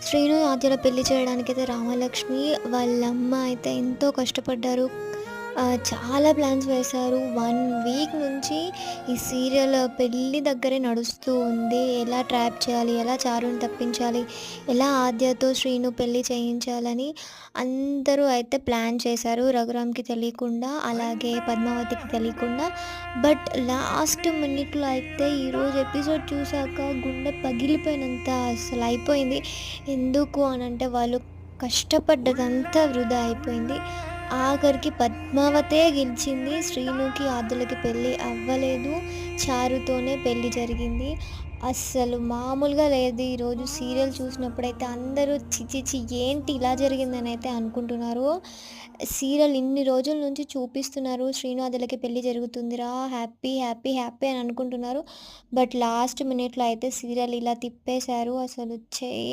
శ్రీను ఆద్యల పెళ్లి చేయడానికైతే రామలక్ష్మి వాళ్ళమ్మ అయితే ఎంతో కష్టపడ్డారు. చాలా ప్లాన్స్ వేశారు. 1 వీక్ నుంచి ఈ సీరియల్ పెళ్లి దగ్గరే నడుస్తూ ఉంది. ఎలా ట్రాప్ చేయాలి? ఎలా చారుని తప్పించాలి? ఎలా ఆద్యతో శ్రీను పెళ్లి చేయించాలని అందరూ అయితే ప్లాన్ చేశారు. రఘురామ్‌కి తెలియకుండా, అలాగే పద్మావతికి తెలియకుండా. బట్ లాస్ట్ మినిట్‌లో అయితే ఈరోజు ఎపిసోడ్ చూసాక గుండె పగిలిపోయినంత అసలయిపోయింది. ఎందుకు అనంటే వాళ్ళు కష్టపడ్డదంతా వృధా అయిపోయింది. ఆఖరికి పద్మావతే గెలిచింది. శ్రీనుకి, ఆద్యులకి పెళ్లి అవ్వలేదు. చారుతోనే పెళ్లి జరిగింది. అస్సలు మామూలుగా లేదు. ఈరోజు సీరియల్ చూసినప్పుడైతే అందరూ ఛీ! ఛీ! ఛీ! ఏంటి ఇలా జరిగిందనైతే అనుకుంటున్నారు. సీరియల్ ఇన్ని రోజుల నుంచి చూపిస్తున్నారు. శ్రీను, ఆద్యులకి పెళ్లి జరుగుతుందిరా! హ్యాపీ, హ్యాపీ, హ్యాపీ అని అనుకుంటున్నారు. బట్ లాస్ట్ మినిట్‌లో అయితే సీరియల్ ఇలా తిప్పేశారు. అసలు ఛీ!